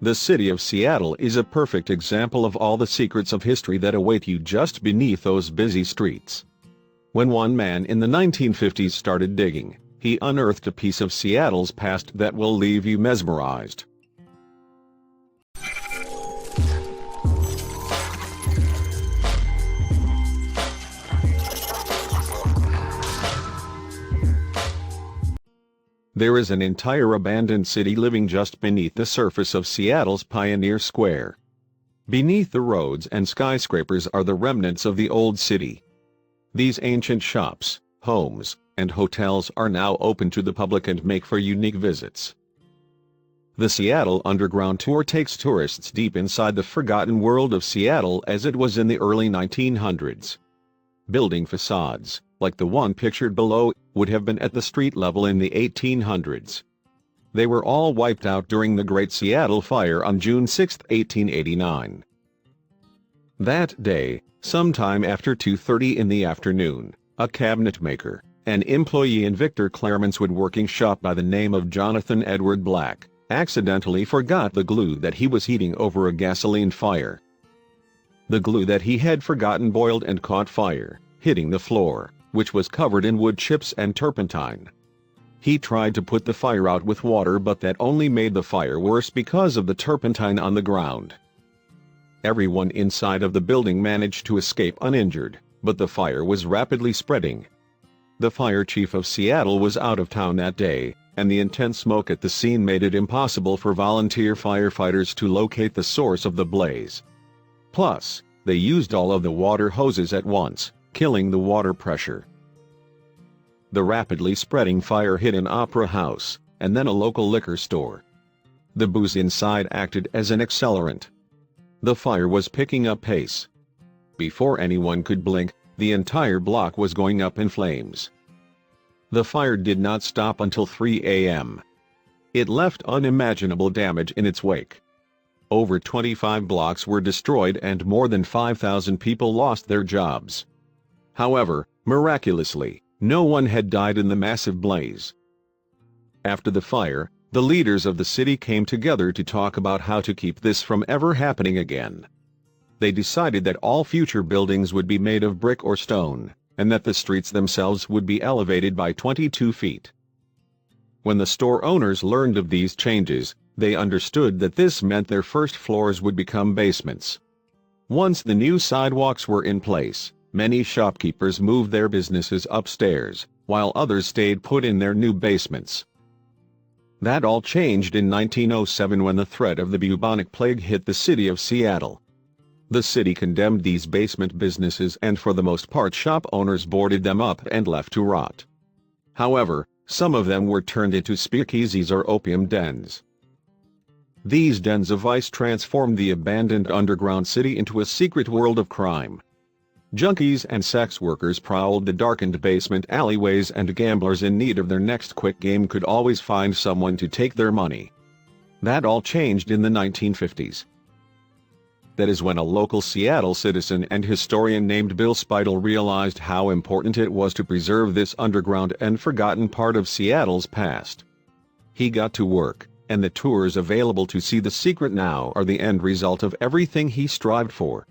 The city of Seattle is a perfect example of all the secrets of history that await you just beneath those busy streets. When one man in the 1950s started digging, he unearthed a piece of Seattle's past that will leave you mesmerized. There is an entire abandoned city living just beneath the surface of Seattle's Pioneer Square. Beneath the roads and skyscrapers are the remnants of the old city. These ancient shops, homes, and hotels are now open to the public and make for unique visits. The Seattle Underground Tour takes tourists deep inside the forgotten world of Seattle as it was in the early 1900s. Building facades, like the one pictured below, would have been at the street level in the 1800s. They were all wiped out during the Great Seattle Fire on June 6, 1889. That day, sometime after 2:30 in the afternoon, a cabinet maker, an employee in Victor Claremont's woodworking shop by the name of Jonathan Edward Black, accidentally forgot the glue that he was heating over a gasoline fire. The glue that he had forgotten boiled and caught fire, hitting the floor, which was covered in wood chips and turpentine. He tried to put the fire out with water, but that only made the fire worse because of the turpentine on the ground. Everyone inside of the building managed to escape uninjured, but the fire was rapidly spreading. The fire chief of Seattle was out of town that day, and the intense smoke at the scene made it impossible for volunteer firefighters to locate the source of the blaze. Plus, they used all of the water hoses at once, killing the water pressure. The rapidly spreading fire hit an opera house, and then a local liquor store. The booze inside acted as an accelerant. The fire was picking up pace. Before anyone could blink, the entire block was going up in flames. The fire did not stop until 3 a.m. It left unimaginable damage in its wake. Over 25 blocks were destroyed and more than 5,000 people lost their jobs. However, miraculously, no one had died in the massive blaze. After the fire, the leaders of the city came together to talk about how to keep this from ever happening again. They decided that all future buildings would be made of brick or stone, and that the streets themselves would be elevated by 22 feet. When the store owners learned of these changes, they understood that this meant their first floors would become basements. Once the new sidewalks were in place, many shopkeepers moved their businesses upstairs, while others stayed put in their new basements. That all changed in 1907 when the threat of the bubonic plague hit the city of Seattle. The city condemned these basement businesses, and for the most part shop owners boarded them up and left to rot. However, some of them were turned into speakeasies or opium dens. These dens of vice transformed the abandoned underground city into a secret world of crime. Junkies and sex workers prowled the darkened basement alleyways, and gamblers in need of their next quick game could always find someone to take their money. That all changed in the 1950s. That is when a local Seattle citizen and historian named Bill Speidel realized how important it was to preserve this underground and forgotten part of Seattle's past. He got to work, and the tours available to see the secret now are the end result of everything he strived for.